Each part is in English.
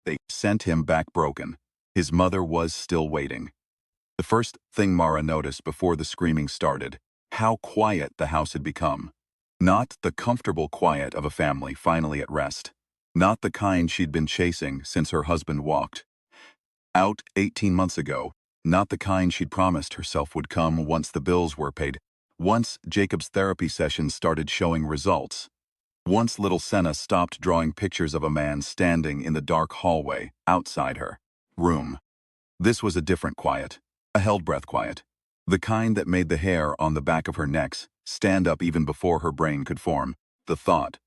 They sent him back broken. His mother was still waiting. The first thing Mara noticed before the screaming started, how quiet the house had become. Not the comfortable quiet of a family finally at rest. Not the kind she'd been chasing since her husband walked out 18 months ago. Not the kind she'd promised herself would come once the bills were paid. Once Jacob's therapy sessions started showing results. Once little Senna stopped drawing pictures of a man standing in the dark hallway outside her room. This was a different quiet, a held-breath quiet. The kind that made the hair on the back of her neck stand up even before her brain could form the thought.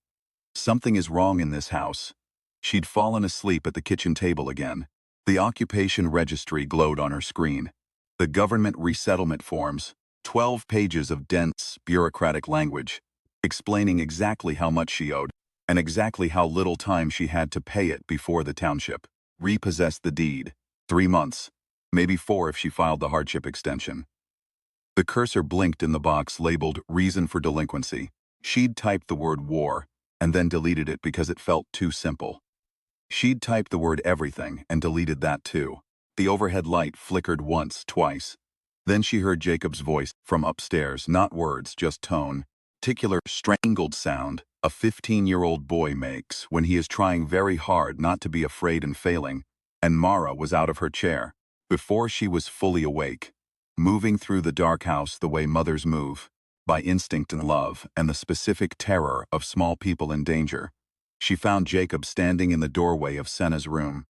Something is wrong in this house. She'd fallen asleep at the kitchen table again. The occupation registry glowed on her screen. The government resettlement forms, 12 pages of dense, bureaucratic language, explaining exactly how much she owed, and exactly how little time she had to pay it before the township repossessed the deed. 3 months, maybe 4 if she filed the hardship extension. The cursor blinked in the box labeled Reason for Delinquency. She'd typed the word war, and then deleted it because it felt too simple. She'd typed the word everything and deleted that too. The overhead light flickered once, twice. Then she heard Jacob's voice from upstairs, not words, just tone. Particular strangled sound a 15-year-old boy makes when he is trying very hard not to be afraid and failing, and Mara was out of her chair, before she was fully awake, moving through the dark house the way mothers move, by instinct and love and the specific terror of small people in danger. She found Jacob standing in the doorway of Senna's room.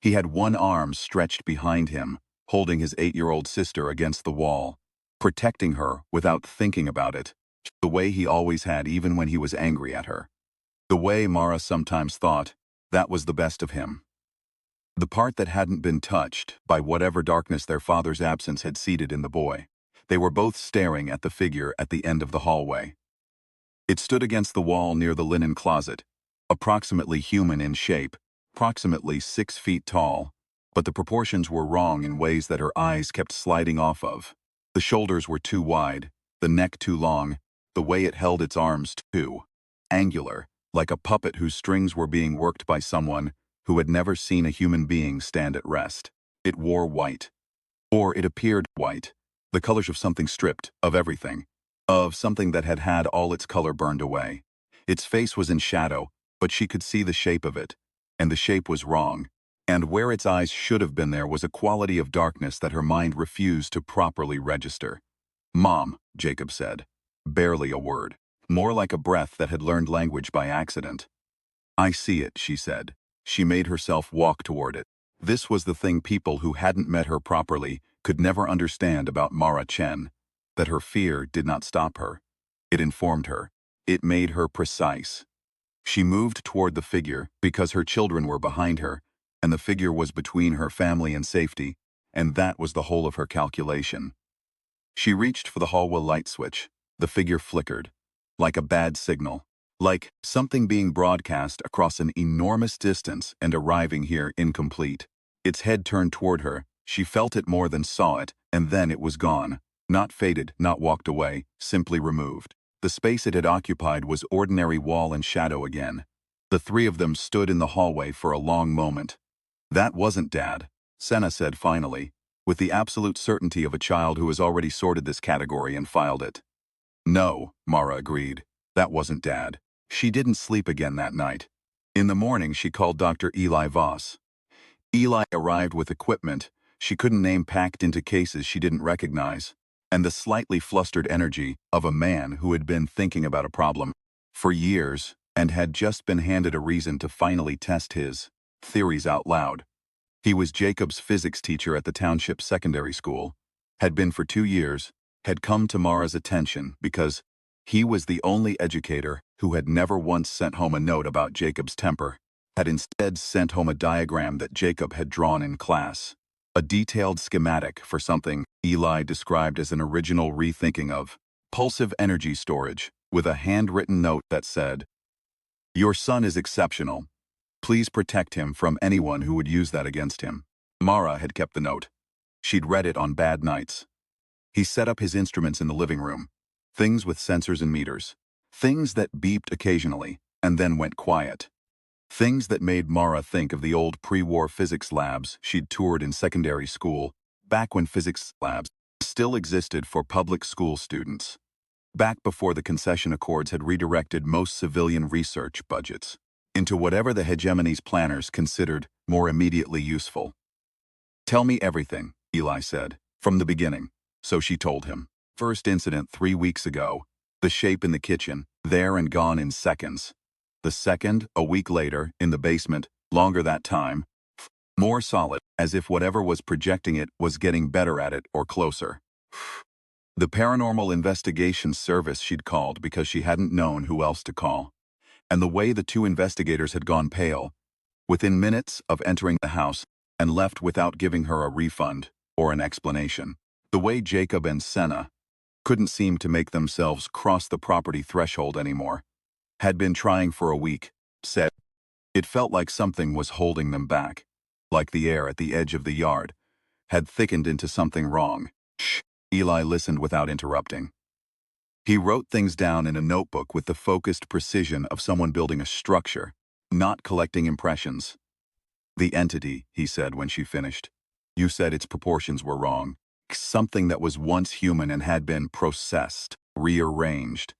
He had one arm stretched behind him, holding his 8-year-old sister against the wall, protecting her without thinking about it, the way he always had even when he was angry at her. The way Mara sometimes thought, that was the best of him. The part that hadn't been touched by whatever darkness their father's absence had seeded in the boy. They were both staring at the figure at the end of the hallway. It stood against the wall near the linen closet, approximately human in shape, approximately 6 feet tall, but the proportions were wrong in ways that her eyes kept sliding off of. The shoulders were too wide, the neck too long, the way it held its arms too angular, like a puppet whose strings were being worked by someone who had never seen a human being stand at rest. It wore white. Or it appeared white, the colors of something stripped, of everything, of something that had had all its color burned away. Its face was in shadow, but she could see the shape of it, and the shape was wrong. And where its eyes should have been there was a quality of darkness that her mind refused to properly register. "Mom," Jacob said. Barely a word. More like a breath that had learned language by accident. "I see it," she said. She made herself walk toward it. This was the thing people who hadn't met her properly could never understand about Mara Chen, that her fear did not stop her. It informed her. It made her precise. She moved toward the figure because her children were behind her, and the figure was between her family and safety, and that was the whole of her calculation. She reached for the hallway light switch. The figure flickered, like a bad signal, like something being broadcast across an enormous distance and arriving here incomplete. Its head turned toward her. She felt it more than saw it, and then it was gone. Not faded, not walked away, simply removed. The space it had occupied was ordinary wall and shadow again. The 3 of them stood in the hallway for a long moment. "That wasn't Dad," Senna said finally, with the absolute certainty of a child who has already sorted this category and filed it. "No," Mara agreed. "That wasn't Dad." She didn't sleep again that night. In the morning, she called Dr. Eli Voss. Eli arrived with equipment she couldn't name packed into cases she didn't recognize, and the slightly flustered energy of a man who had been thinking about a problem for years and had just been handed a reason to finally test his theories out loud. He was Jacob's physics teacher at the township secondary school, had been for 2 years, had come to Mara's attention because he was the only educator who had never once sent home a note about Jacob's temper, had instead sent home a diagram that Jacob had drawn in class. A detailed schematic for something Eli described as an original rethinking of pulsive energy storage, with a handwritten note that said, "Your son is exceptional. Please protect him from anyone who would use that against him." Mara had kept the note. She'd read it on bad nights. He set up his instruments in the living room, things with sensors and meters, things that beeped occasionally and then went quiet, Things that made Mara think of the old pre-war physics labs she'd toured in secondary school, back when physics labs still existed for public school students, back before the concession accords had redirected most civilian research budgets into whatever the hegemony's planners considered more immediately useful. "Tell me everything," Eli said, "from the beginning." So she told him. First incident 3 weeks ago, the shape in the kitchen, there and gone in seconds. The second, a week later, in the basement, longer that time, more solid, as if whatever was projecting it was getting better at it or closer. The paranormal investigation service she'd called because she hadn't known who else to call. And the way the two investigators had gone pale, within minutes of entering the house and left without giving her a refund or an explanation. The way Jacob and Senna couldn't seem to make themselves cross the property threshold anymore. Had been trying for a week, said. It felt like something was holding them back, like the air at the edge of the yard had thickened into something wrong. Shh, Eli listened without interrupting. He wrote things down in a notebook with the focused precision of someone building a structure, not collecting impressions. "The entity," he said when she finished. "You said its proportions were wrong. Something that was once human and had been processed, rearranged."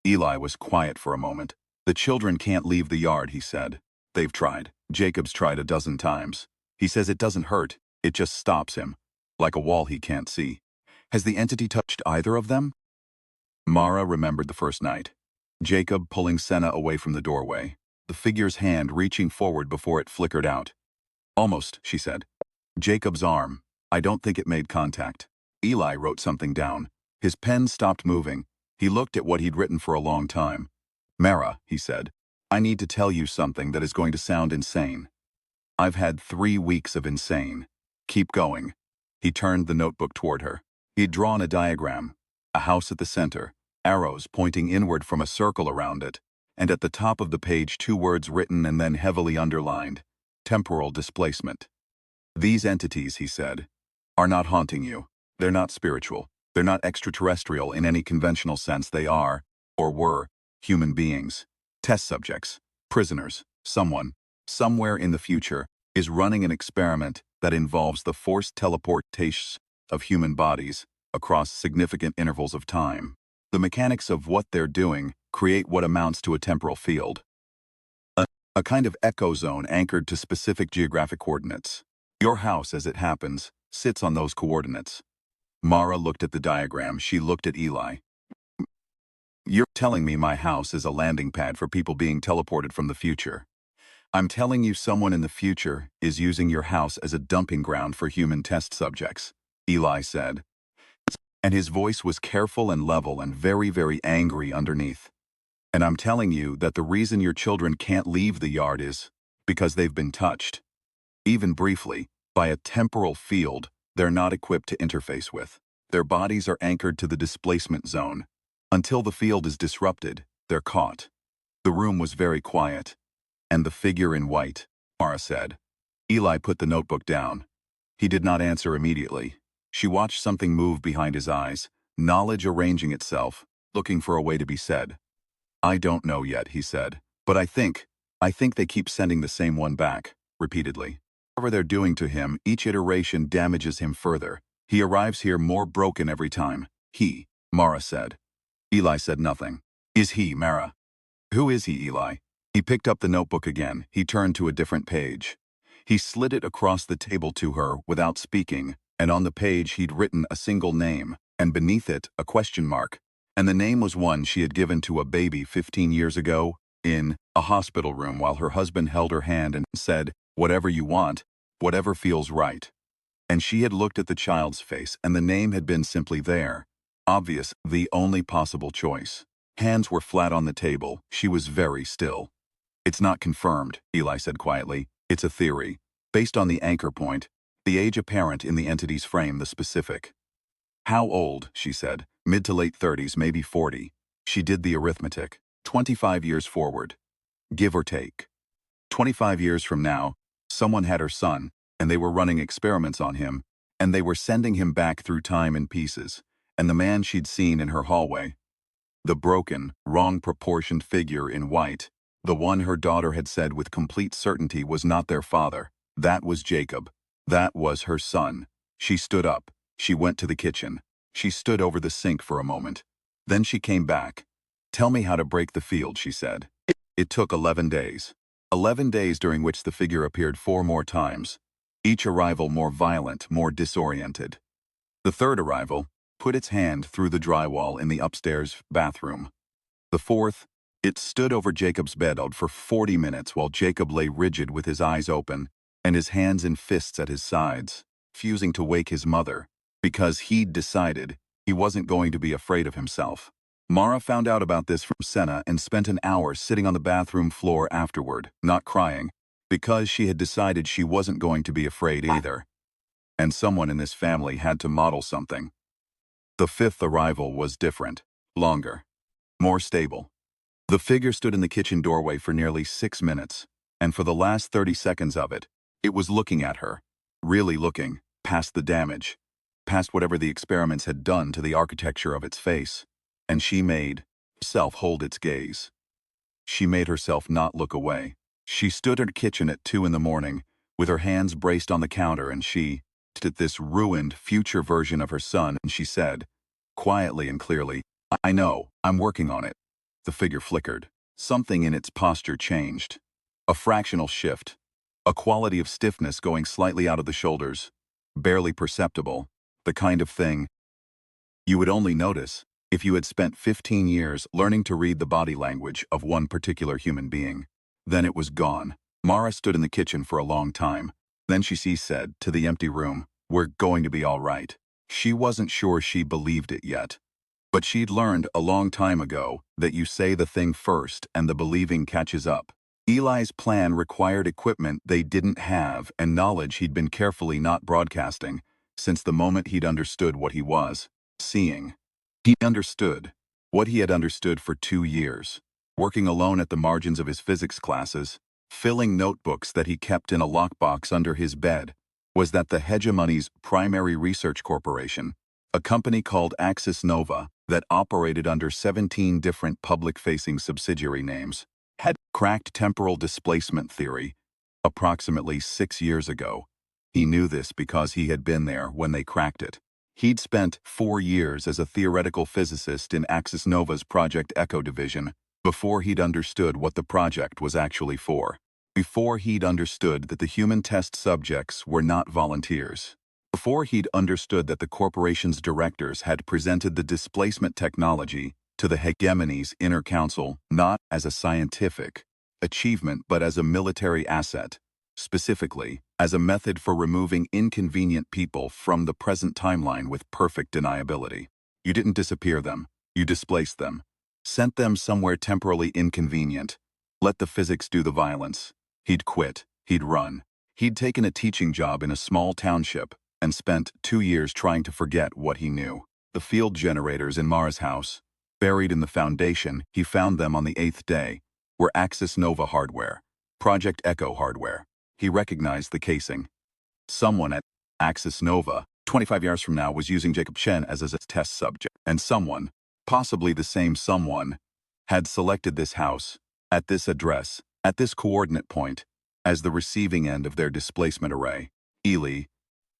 Eli was quiet for a moment. "The children can't leave the yard," he said. "They've tried. Jacob's tried a dozen times. He says it doesn't hurt, it just stops him, like a wall he can't see." "Has the entity touched either of them?" Mara remembered the first night. Jacob pulling Senna away from the doorway, the figure's hand reaching forward before it flickered out. "Almost," she said. "Jacob's arm. I don't think it made contact." Eli wrote something down. His pen stopped moving. He looked at what he'd written for a long time. "Mara," he said, "I need to tell you something that is going to sound insane. I've had 3 weeks of insane. Keep going." He turned the notebook toward her. He'd drawn a diagram, a house at the center, arrows pointing inward from a circle around it, and at the top of the page 2 words written and then heavily underlined: temporal displacement. "These entities," he said, "are not haunting you. They're not spiritual. They're not extraterrestrial in any conventional sense. They are, or were, human beings. Test subjects, prisoners, someone, somewhere in the future, is running an experiment that involves the forced teleportation of human bodies across significant intervals of time. The mechanics of what they're doing create what amounts to a temporal field. A kind of echo zone anchored to specific geographic coordinates. Your house, as it happens, sits on those coordinates." Mara looked at the diagram. She looked at Eli. "You're telling me my house is a landing pad for people being teleported from the future. I'm telling you someone in the future is using your house as a dumping ground for human test subjects," Eli said. And his voice was careful and level and very, very angry underneath. "And I'm telling you that the reason your children can't leave the yard is because they've been touched, even briefly, by a temporal field they're not equipped to interface with. Their bodies are anchored to the displacement zone. Until the field is disrupted, they're caught." The room was very quiet. "And the figure in white," Mara said. Eli put the notebook down. He did not answer immediately. She watched something move behind his eyes, knowledge arranging itself, looking for a way to be said. "I don't know yet," he said. "But I think they keep sending the same one back, repeatedly. Whatever they're doing to him, each iteration damages him further. He arrives here more broken every time." "He," Mara said. Eli said nothing. "Is he, Mara?" "Who is he, Eli?" He picked up the notebook again. He turned to a different page. He slid it across the table to her without speaking, and on the page he'd written a single name, and beneath it a question mark. And the name was one she had given to a baby 15 years ago, in a hospital room while her husband held her hand and said, "Whatever you want, whatever feels right." And she had looked at the child's face, and the name had been simply there. Obvious, the only possible choice. Hands were flat on the table. She was very still. "It's not confirmed," Eli said quietly. "It's a theory. Based on the anchor point, the age apparent in the entity's frame, the specific." "How old?" she said. "Mid to late 30s, maybe 40. She did the arithmetic. 25 years forward. Give or take. 25 years from now, someone had her son, and they were running experiments on him, and they were sending him back through time in pieces, and the man she'd seen in her hallway, the broken, wrong-proportioned figure in white, The one her daughter had said with complete certainty was not their father. That was Jacob. That was her son. She stood up. She went to the kitchen. She stood over the sink for a moment. Then she came back. "Tell me how to break the field," she said. It took 11 days. 11 days during which the figure appeared 4 more times. Each arrival more violent, more disoriented. The third arrival put its hand through the drywall in the upstairs bathroom. The fourth, it stood over Jacob's bed for 40 minutes while Jacob lay rigid with his eyes open and his hands in fists at his sides, refusing to wake his mother, because he'd decided he wasn't going to be afraid of himself. Mara found out about this from Senna and spent an hour sitting on the bathroom floor afterward, not crying, because she had decided she wasn't going to be afraid either. And someone in this family had to model something. The fifth arrival was different, longer, more stable. The figure stood in the kitchen doorway for nearly 6 minutes, and for the last 30 seconds of it, it was looking at her, really looking, past the damage, past whatever the experiments had done to the architecture of its face, and she made herself hold its gaze. She made herself not look away. She stood in her kitchen at 2 in the morning, with her hands braced on the counter, and she looked at this ruined future version of her son, and she said, quietly and clearly, "I know, I'm working on it." The figure flickered. Something in its posture changed. A fractional shift. A quality of stiffness going slightly out of the shoulders. Barely perceptible. The kind of thing you would only notice if you had spent 15 years learning to read the body language of one particular human being. Then it was gone. Mara stood in the kitchen for a long time. Then she said to the empty room, "We're going to be all right." She wasn't sure she believed it yet. But she'd learned a long time ago that you say the thing first and the believing catches up. Eli's plan required equipment they didn't have and knowledge he'd been carefully not broadcasting since the moment he'd understood what he was seeing. He understood what he had understood for 2 years, working alone at the margins of his physics classes, filling notebooks that he kept in a lockbox under his bed, was that the hegemon's primary research corporation, a company called Axis Nova that operated under 17 different public-facing subsidiary names, had cracked temporal displacement theory approximately 6 years ago. He knew this because he had been there when they cracked it. He'd spent 4 years as a theoretical physicist in Axis Nova's Project Echo division before he'd understood what the project was actually for. Before he'd understood that the human test subjects were not volunteers. Before he'd understood that the corporation's directors had presented the displacement technology to the hegemon's inner council not as a scientific achievement but as a military asset, specifically as a method for removing inconvenient people from the present timeline with perfect deniability. You didn't disappear them, you displaced them, sent them somewhere temporally inconvenient, let the physics do the violence. He'd quit, he'd run. He'd taken a teaching job in a small township and spent 2 years trying to forget what he knew. The field generators in Mara's house, buried in the foundation, he found them on the 8th day, were Axis Nova hardware, Project Echo hardware. He recognized the casing. Someone at Axis Nova, 25 years from now, was using Jacob Chen as a test subject, and someone, possibly the same someone, had selected this house, at this address, at this coordinate point, as the receiving end of their displacement array. Eli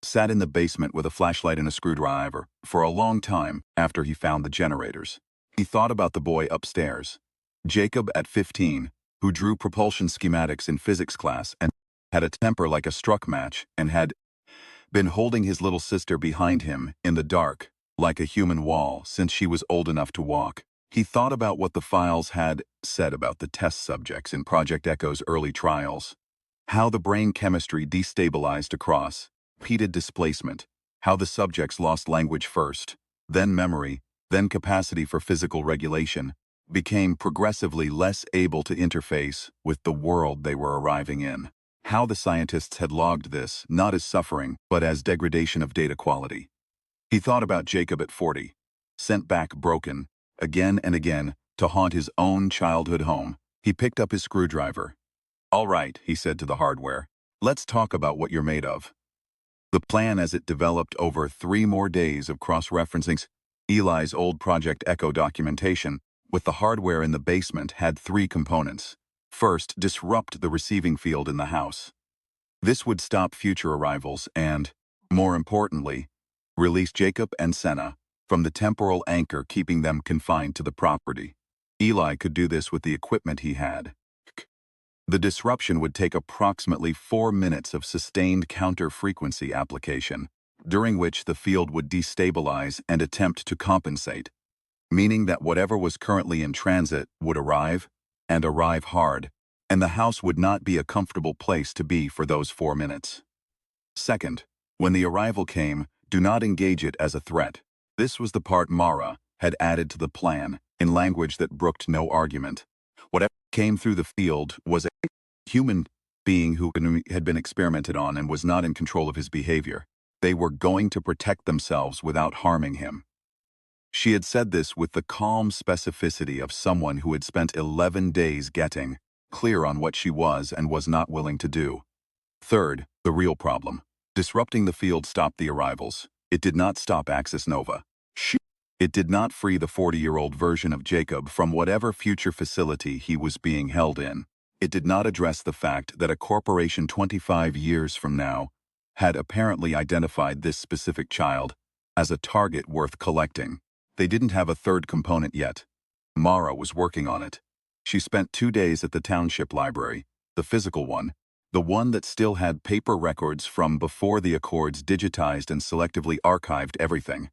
sat in the basement with a flashlight and a screwdriver for a long time after he found the generators. He thought about the boy upstairs, Jacob at 15, who drew propulsion schematics in physics class and had a temper like a struck match and had been holding his little sister behind him in the dark, like a human wall, since she was old enough to walk. He thought about what the files had said about the test subjects in Project Echo's early trials, how the brain chemistry destabilized across repeated displacement, how the subjects lost language first, then memory, then capacity for physical regulation, became progressively less able to interface with the world they were arriving in. How the scientists had logged this, not as suffering, but as degradation of data quality. He thought about Jacob at 40, sent back broken, again and again, to haunt his own childhood home. He picked up his screwdriver. "All right," he said to the hardware. "Let's talk about what you're made of." The plan as it developed over 3 more days of cross-referencing Eli's old Project Echo documentation with the hardware in the basement had 3 components. First, disrupt the receiving field in the house. This would stop future arrivals and, more importantly, release Jacob and Senna from the temporal anchor keeping them confined to the property. Eli could do this with the equipment he had. The disruption would take approximately 4 minutes of sustained counter-frequency application, during which the field would destabilize and attempt to compensate, meaning that whatever was currently in transit would arrive, and arrive hard, and the house would not be a comfortable place to be for those 4 minutes. Second, when the arrival came, do not engage it as a threat. This was the part Mara had added to the plan, in language that brooked no argument. Whatever came through the field was a human being who had been experimented on and was not in control of his behavior. They were going to protect themselves without harming him. She had said this with the calm specificity of someone who had spent 11 days getting clear on what she was and was not willing to do. Third, the real problem. Disrupting the field stopped the arrivals. It did not stop Axis Nova. It did not free the 40-year-old version of Jacob from whatever future facility he was being held in. It did not address the fact that a corporation 25 years from now had apparently identified this specific child as a target worth collecting. They didn't have a third component yet. Mara was working on it. She spent 2 days at the township library, the physical one, the one that still had paper records from before the Accords digitized and selectively archived everything,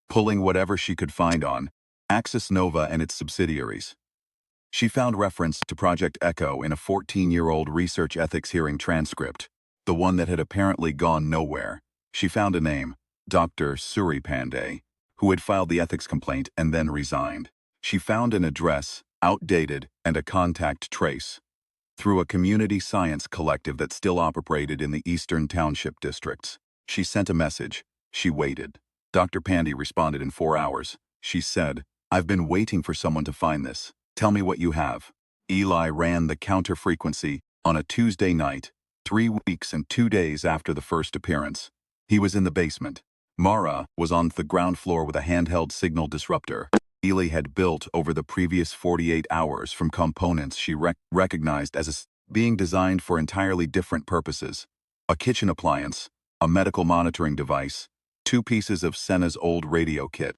pulling whatever she could find on Axis Nova and its subsidiaries. She found reference to Project Echo in a 14-year-old research ethics hearing transcript, the one that had apparently gone nowhere. She found a name, Dr. Suri Pandey, who had filed the ethics complaint and then resigned. She found an address, outdated, and a contact trace. Through a community science collective that still operated in the eastern township districts. She sent a message. She waited. Dr. Pandey responded in 4 hours. She said, "I've been waiting for someone to find this. Tell me what you have." Eli ran the counter-frequency on a Tuesday night, 3 weeks and 2 days after the first appearance. He was in the basement. Mara was on the ground floor with a handheld signal disruptor Eli had built over the previous 48 hours from components she recognized as being designed for entirely different purposes. A kitchen appliance, a medical monitoring device, 2 pieces of Senna's old radio kit.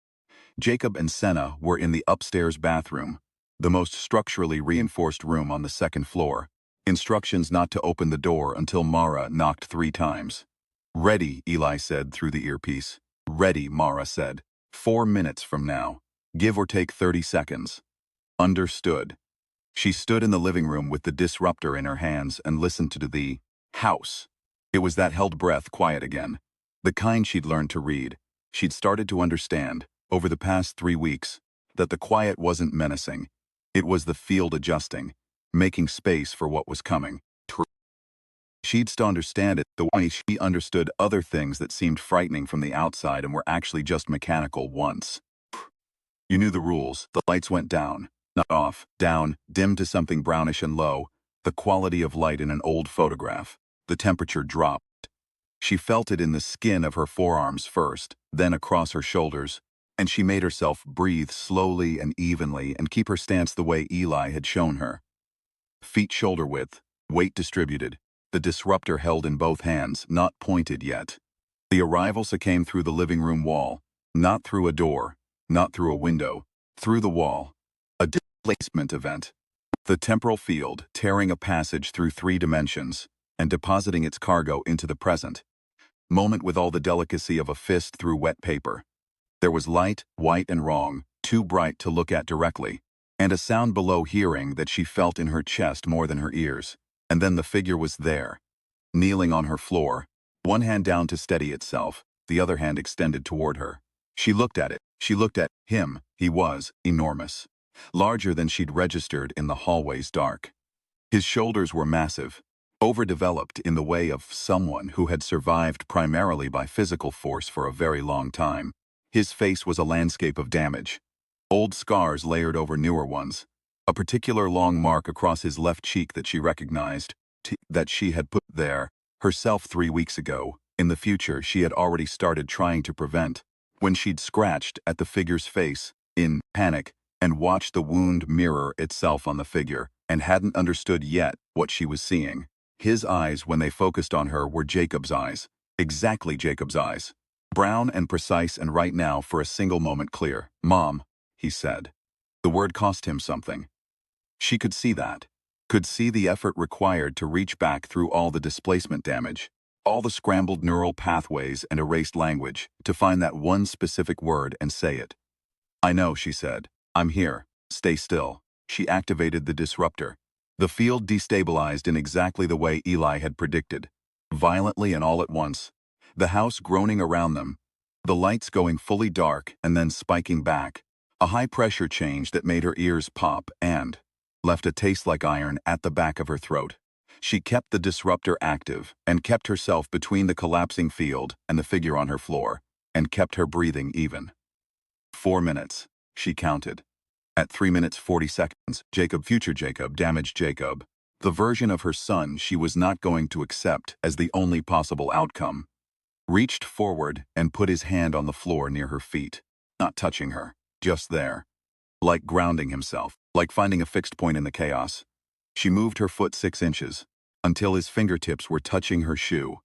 Jacob and Senna were in the upstairs bathroom, the most structurally reinforced room on the 2nd floor. Instructions not to open the door until Mara knocked 3 times. "Ready," Eli said through the earpiece. "Ready," Mara said. 4 minutes from now. Give or take 30 seconds. Understood. She stood in the living room with the disruptor in her hands and listened to the house. It was that held breath quiet again. The kind she'd learned to read. She'd started to understand, over the past 3 weeks, that the quiet wasn't menacing. It was the field adjusting, making space for what was coming. She'd still understand it the way she understood other things that seemed frightening from the outside and were actually just mechanical once. You knew the rules. The lights went down, not off, down, dim to something brownish and low, the quality of light in an old photograph. The temperature dropped. She felt it in the skin of her forearms first, then across her shoulders, and she made herself breathe slowly and evenly and keep her stance the way Eli had shown her. Feet shoulder width, weight distributed, the disruptor held in both hands, not pointed yet. The arrivals came through the living room wall, not through a door, not through a window, through the wall. A displacement event. The temporal field tearing a passage through 3 dimensions and depositing its cargo into the present moment with all the delicacy of a fist through wet paper. There was light, white and wrong, too bright to look at directly, and a sound below hearing that she felt in her chest more than her ears. And then the figure was there, kneeling on her floor, one hand down to steady itself, the other hand extended toward her. She looked at it. She looked at him. He was enormous, larger than she'd registered in the hallway's dark. His shoulders were massive, overdeveloped in the way of someone who had survived primarily by physical force for a very long time. His face was a landscape of damage, old scars layered over newer ones, a particular long mark across his left cheek that she recognized, that she had put there herself 3 weeks ago. In the future, she had already started trying to prevent, when she'd scratched at the figure's face, in panic, and watched the wound mirror itself on the figure. and hadn't understood yet what she was seeing. His eyes, when they focused on her, were Jacob's eyes. Exactly Jacob's eyes. Brown and precise and right now for a single moment clear. "Mom," he said. The word cost him something. She could see that. Could see the effort required to reach back through all the displacement damage, all the scrambled neural pathways and erased language, to find that one specific word and say it. "I know," she said. "I'm here. Stay still." She activated the disruptor. The field destabilized in exactly the way Eli had predicted. Violently and all at once. The house groaning around them. The lights going fully dark and then spiking back. A high-pressure change that made her ears pop and left a taste like iron at the back of her throat. She kept the disruptor active and kept herself between the collapsing field and the figure on her floor, and kept her breathing even. 4 minutes, she counted. At 3 minutes 40 seconds, future Jacob, damaged Jacob, the version of her son she was not going to accept as the only possible outcome, reached forward and put his hand on the floor near her feet, not touching her, just there. Like grounding himself, like finding a fixed point in the chaos. She moved her foot 6 inches, until his fingertips were touching her shoe.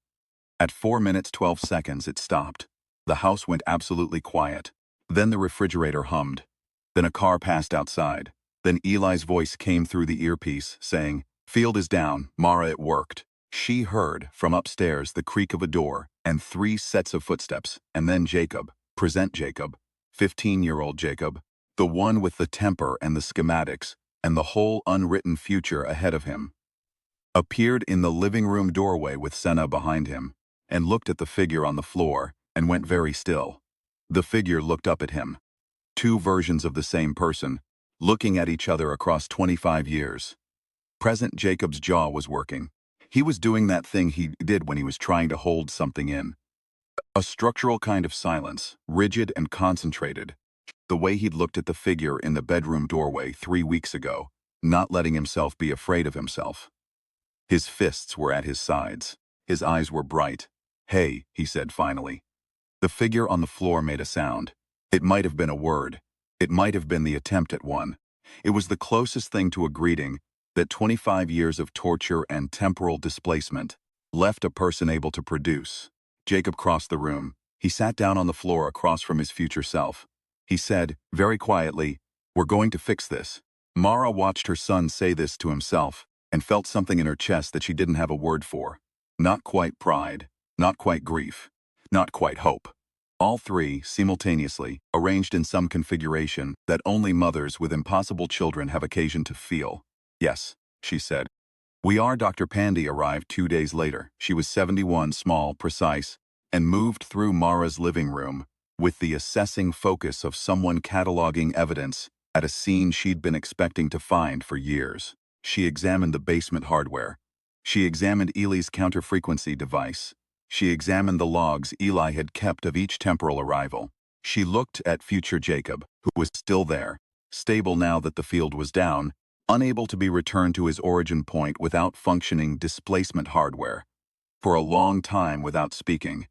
At 4 minutes 12 seconds it stopped. The house went absolutely quiet. Then the refrigerator hummed. Then a car passed outside. Then Eli's voice came through the earpiece, saying, "Field is down, Mara, it worked." She heard, from upstairs, the creak of a door, and 3 sets of footsteps, and then Jacob, present Jacob, 15-year-old Jacob, the one with the temper and the schematics, and the whole unwritten future ahead of him, appeared in the living room doorway with Senna behind him, and looked at the figure on the floor, and went very still. The figure looked up at him. 2 versions of the same person, looking at each other across 25 years. Present Jacob's jaw was working. He was doing that thing he did when he was trying to hold something in. A structural kind of silence, rigid and concentrated. The way he'd looked at the figure in the bedroom doorway 3 weeks ago, not letting himself be afraid of himself. His fists were at his sides. His eyes were bright. "Hey," he said finally. The figure on the floor made a sound. It might have been a word. It might have been the attempt at one. It was the closest thing to a greeting that 25 years of torture and temporal displacement left a person able to produce. Jacob crossed the room. He sat down on the floor across from his future self. He said, very quietly, "We're going to fix this." Mara watched her son say this to himself and felt something in her chest that she didn't have a word for. Not quite pride, not quite grief, not quite hope. All 3, simultaneously, arranged in some configuration that only mothers with impossible children have occasion to feel. "Yes," she said. "We are." Dr. Pandy arrived 2 days later. She was 71, small, precise, and moved through Mara's living room with the assessing focus of someone cataloging evidence at a scene she'd been expecting to find for years. She examined the basement hardware. She examined Eli's counter-frequency device. She examined the logs Eli had kept of each temporal arrival. She looked at future Jacob, who was still there, stable now that the field was down, unable to be returned to his origin point without functioning displacement hardware. For a long time without speaking.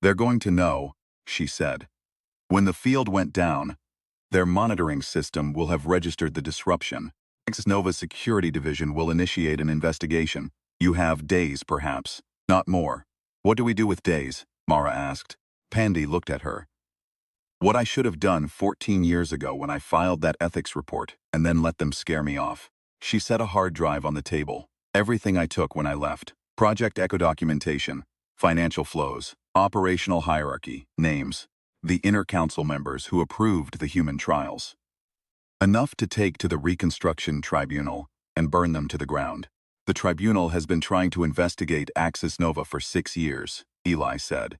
"They're going to know," she said. "When the field went down, their monitoring system will have registered the disruption. Nova's security division will initiate an investigation. You have days, perhaps, not more." "What do we do with days?" Mara asked. Pandy looked at her. "What I should have done 14 years ago when I filed that ethics report and then let them scare me off." She set a hard drive on the table. "Everything I took when I left. Project Echo documentation, financial flows, operational hierarchy, names, the inner council members who approved the human trials. Enough to take to the Reconstruction Tribunal and burn them to the ground. The tribunal has been trying to investigate Axis Nova for 6 years, Eli said.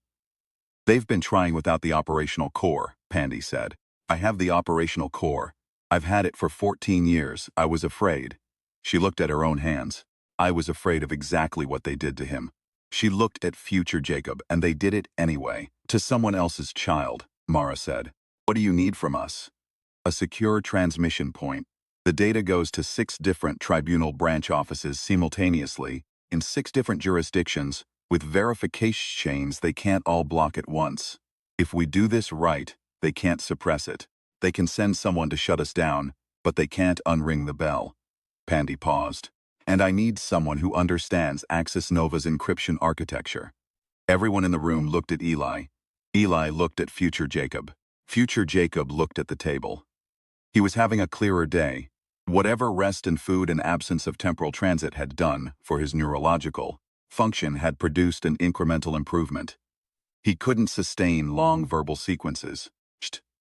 They've been trying without the operational core, Pandy said. I have the operational core. I've had it for 14 years. I was afraid. She looked at her own hands. I was afraid of exactly what they did to him. She looked at future Jacob, and they did it anyway. To someone else's child, Mara said. What do you need from us? A secure transmission point. The data goes to 6 different tribunal branch offices simultaneously, in 6 different jurisdictions, with verification chains they can't all block at once. If we do this right, they can't suppress it. They can send someone to shut us down, but they can't unring the bell. Pandy paused. And I need someone who understands Axis Nova's encryption architecture. Everyone in the room looked at Eli. Eli looked at future Jacob. Future Jacob looked at the table. He was having a clearer day. Whatever rest and food and absence of temporal transit had done for his neurological function had produced an incremental improvement. He couldn't sustain long verbal sequences.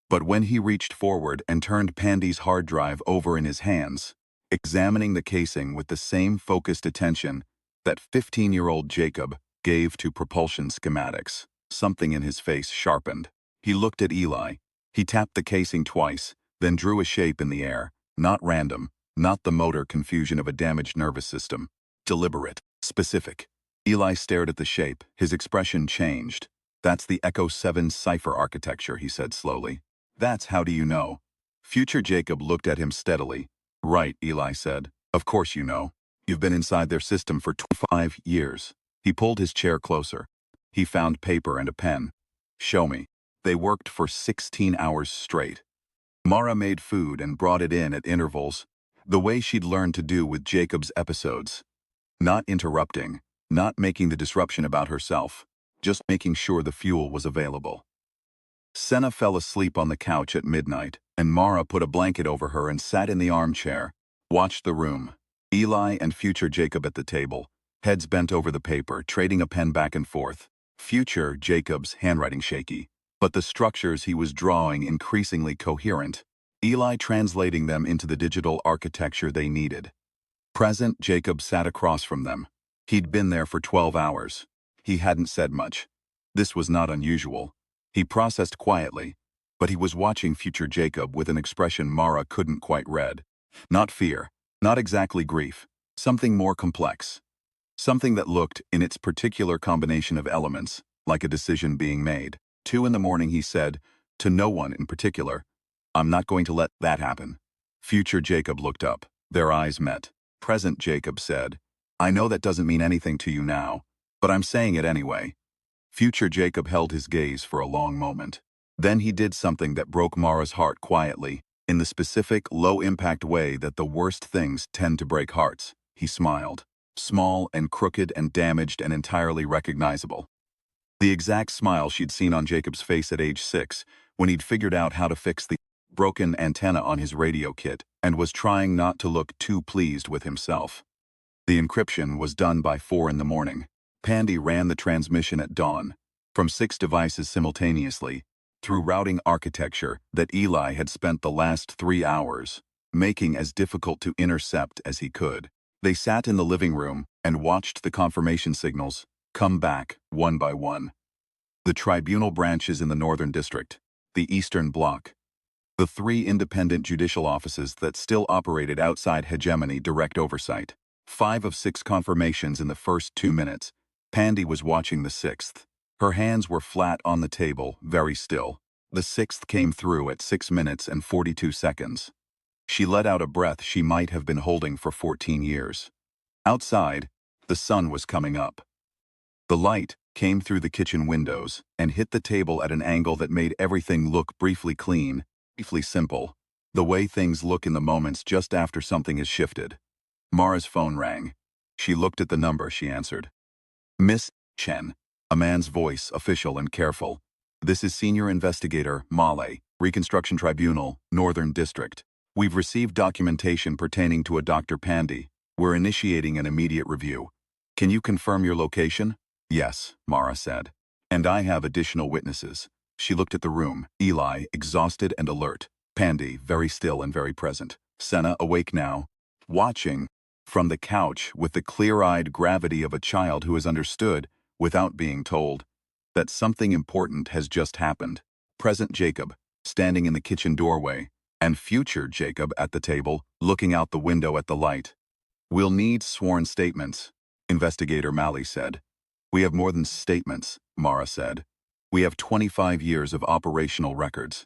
But when he reached forward and turned Pandy's hard drive over in his hands, examining the casing with the same focused attention that 15-year-old Jacob gave to propulsion schematics, something in his face sharpened. He looked at Eli. He tapped the casing twice, then drew a shape in the air, not random, not the motor confusion of a damaged nervous system. Deliberate, specific. Eli stared at the shape. His expression changed. That's the Echo 7 cipher architecture, he said slowly. That's how do you know? Future Jacob looked at him steadily. Right, Eli said. Of course you know. You've been inside their system for 25 years. He pulled his chair closer. He found paper and a pen. Show me. They worked for 16 hours straight. Mara made food and brought it in at intervals, the way she'd learned to do with Jacob's episodes. Not interrupting, not making the disruption about herself, just making sure the fuel was available. Senna fell asleep on the couch at midnight, and Mara put a blanket over her and sat in the armchair, watched the room. Eli and future Jacob at the table, heads bent over the paper, trading a pen back and forth. Future Jacob's handwriting shaky, but the structures he was drawing increasingly coherent. Eli translating them into the digital architecture they needed. Present Jacob sat across from them. He'd been there for 12 hours. He hadn't said much. This was not unusual. He processed quietly, but he was watching future Jacob with an expression Mara couldn't quite read. Not fear, not exactly grief, something more complex. Something that looked, in its particular combination of elements, like a decision being made. 2 in the morning he said, to no one in particular, I'm not going to let that happen. Future Jacob looked up. Their eyes met. Present Jacob said, I know that doesn't mean anything to you now, but I'm saying it anyway. Future Jacob held his gaze for a long moment. Then he did something that broke Mara's heart quietly, in the specific, low-impact way that the worst things tend to break hearts. He smiled. Small and crooked and damaged and entirely recognizable. The exact smile she'd seen on Jacob's face at age 6, when he'd figured out how to fix the broken antenna on his radio kit and was trying not to look too pleased with himself. The encryption was done by 4 in the morning. Pandy ran the transmission at dawn, from 6 devices simultaneously, through routing architecture that Eli had spent the last 3 hours making as difficult to intercept as he could. They sat in the living room and watched the confirmation signals come back one by one. The tribunal branches in the Northern District, the Eastern Bloc, the 3 independent judicial offices that still operated outside hegemony direct oversight. 5 of 6 confirmations in the first 2 minutes. Pandy was watching the 6th. Her hands were flat on the table, very still. The 6th came through at 6 minutes and 42 seconds. She let out a breath she might have been holding for 14 years. Outside, the sun was coming up. The light came through the kitchen windows and hit the table at an angle that made everything look briefly clean, briefly simple, the way things look in the moments just after something is shifted. Mara's phone rang. She looked at the number. She answered. Miss Chen, a man's voice, official and careful. This is Senior Investigator Male, Reconstruction Tribunal, Northern District. We've received documentation pertaining to a Dr. Pandy. We're initiating an immediate review. Can you confirm your location? Yes, Mara said. And I have additional witnesses. She looked at the room. Eli, exhausted and alert. Pandy, very still and very present. Senna, awake now, watching from the couch with the clear-eyed gravity of a child who has understood, without being told, that something important has just happened. Present Jacob, standing in the kitchen doorway, and future Jacob at the table, looking out the window at the light. We'll need sworn statements, Investigator Malley said. We have more than statements, Mara said. We have 25 years of operational records.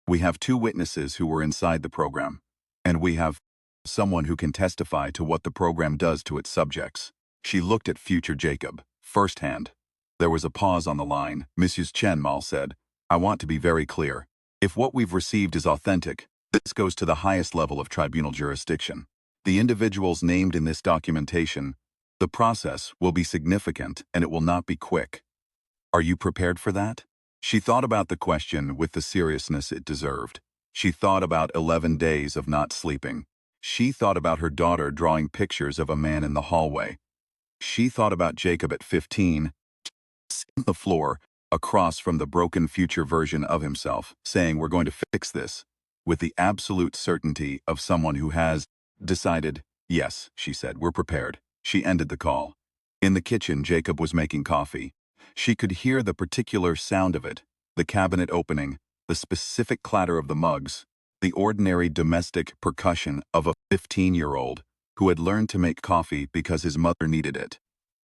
We have 2 witnesses who were inside the program, and we have someone who can testify to what the program does to its subjects. She looked at future Jacob, firsthand. There was a pause on the line. Mrs. Chen, Mal said, I want to be very clear. If what we've received is authentic, this goes to the highest level of tribunal jurisdiction. The individuals named in this documentation, the process will be significant and it will not be quick. Are you prepared for that? She thought about the question with the seriousness it deserved. She thought about 11 days of not sleeping. She thought about her daughter drawing pictures of a man in the hallway. She thought about Jacob at 15, on the floor, across from the broken future version of himself, saying, "We're going to fix this," with the absolute certainty of someone who has decided. "Yes," she said, "we're prepared." She ended the call. In the kitchen, Jacob was making coffee. She could hear the particular sound of it, the cabinet opening, the specific clatter of the mugs, the ordinary domestic percussion of a 15-year-old who had learned to make coffee because his mother needed it,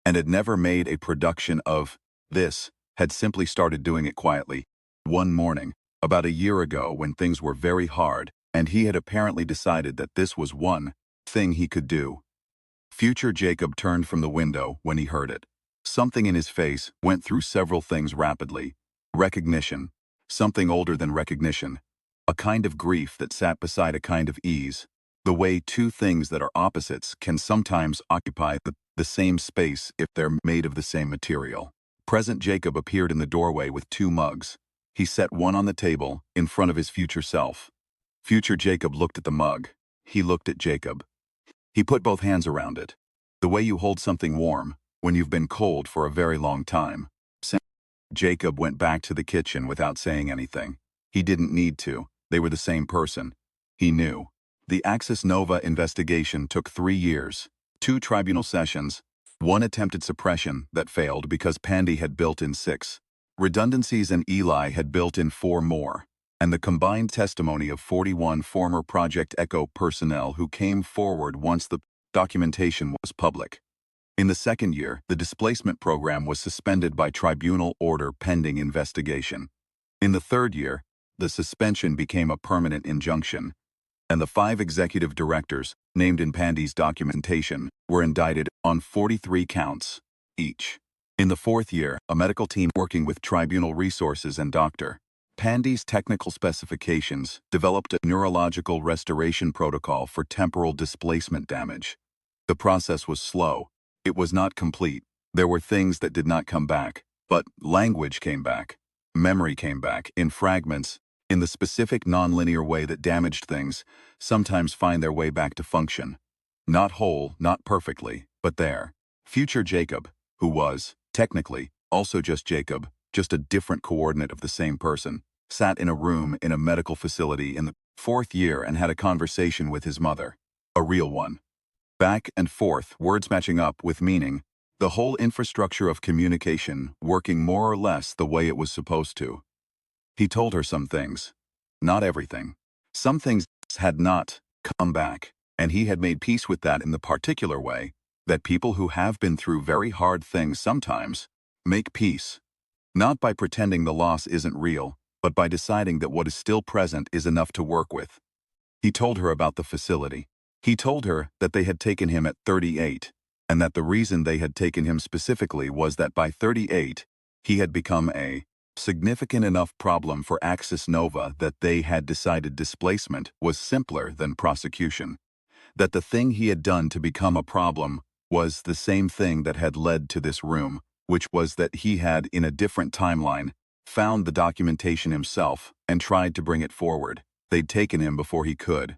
and had never made a production of this, had simply started doing it quietly. One morning, about a year ago when things were very hard, and he had apparently decided that this was one thing he could do. Future Jacob turned from the window when he heard it. Something in his face went through several things rapidly. Recognition. Something older than recognition. A kind of grief that sat beside a kind of ease. The way two things that are opposites can sometimes occupy the same space if they're made of the same material. Present Jacob appeared in the doorway with two mugs. He set one on the table, in front of his future self. Future Jacob looked at the mug. He looked at Jacob. He put both hands around it. The way you hold something warm, when you've been cold for a very long time. Jacob went back to the kitchen without saying anything. He didn't need to. They were the same person. He knew. The Axis Nova investigation took 3 years, 2 tribunal sessions, 1 attempted suppression that failed because Pandy had built in 6 redundancies and Eli had built in 4 more, and the combined testimony of 41 former Project Echo personnel who came forward once the documentation was public. In the second year, the displacement program was suspended by tribunal order pending investigation. In the third year, the suspension became a permanent injunction, and the 5 executive directors, named in Pandy's documentation, were indicted on 43 counts each. In the fourth year, a medical team working with tribunal resources and Dr. Pandy's technical specifications developed a neurological restoration protocol for temporal displacement damage. The process was slow. It was not complete. There were things that did not come back, but language came back. Memory came back, in fragments, in the specific nonlinear way that damaged things sometimes find their way back to function. Not whole, not perfectly, but there. Future Jacob, who was, technically, also just Jacob, just a different coordinate of the same person, sat in a room in a medical facility in the 4th year and had a conversation with his mother. A real one. Back and forth, words matching up with meaning, the whole infrastructure of communication working more or less the way it was supposed to. He told her some things. Not everything. Some things had not come back, and he had made peace with that in the particular way that people who have been through very hard things sometimes make peace. Not by pretending the loss isn't real, but by deciding that what is still present is enough to work with. He told her about the facility. He told her that they had taken him at 38, and that the reason they had taken him specifically was that by 38, he had become a significant enough problem for Axis Nova that they had decided displacement was simpler than prosecution. That the thing he had done to become a problem was the same thing that had led to this room, which was that he had, in a different timeline, found the documentation himself and tried to bring it forward. They'd taken him before he could.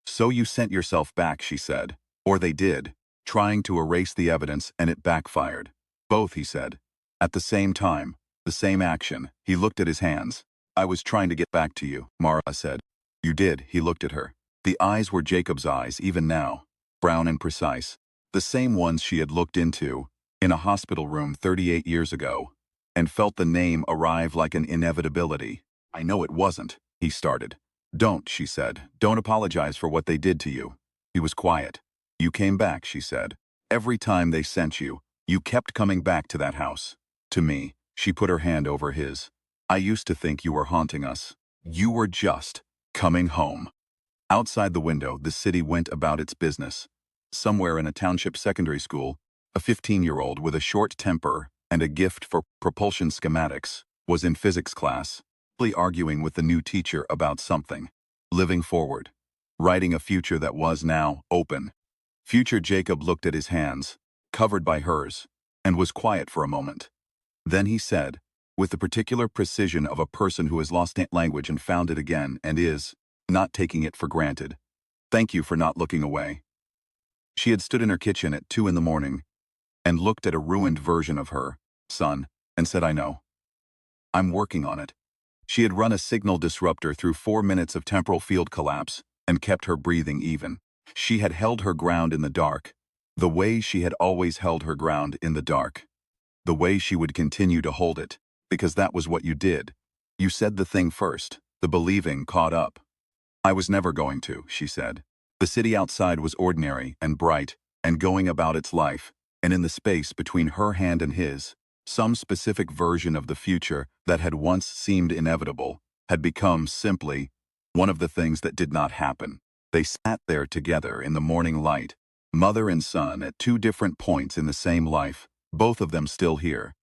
"So you sent yourself back," she said. "Or they did, trying to erase the evidence, and it backfired." "Both," he said. "At the same time, the same action." He looked at his hands. "I was trying to get back to you," Mara said. "You did," he looked at her. The eyes were Jacob's eyes, even now, brown and precise. The same ones she had looked into, in a hospital room 38 years ago, and felt the name arrive like an inevitability. "I know it wasn't," he started. "Don't," she said. "Don't apologize for what they did to you." He was quiet. "You came back," she said. "Every time they sent you, you kept coming back to that house. To me." She put her hand over his. "I used to think you were haunting us. You were just coming home." Outside the window, the city went about its business. Somewhere in a township secondary school, a 15-year-old with a short temper and a gift for propulsion schematics was in physics class, arguing with the new teacher about something. Living forward. writing a future that was now open. Future Jacob looked at his hands, covered by hers, and was quiet for a moment. Then he said, with the particular precision of a person who has lost language and found it again and is, not taking it for granted, "Thank you for not looking away." She had stood in her kitchen at 2 in the morning and looked at a ruined version of her son and said, "I know. I'm working on it." She had run a signal disruptor through 4 minutes of temporal field collapse and kept her breathing even. She had held her ground in the dark, the way she had always held her ground in the dark. The way she would continue to hold it, because that was what you did. You said the thing first. The believing caught up. "I was never going to," she said. The city outside was ordinary and bright and going about its life, and in the space between her hand and his, some specific version of the future that had once seemed inevitable had become simply one of the things that did not happen. They sat there together in the morning light, mother and son at 2 different points in the same life, both of them still here,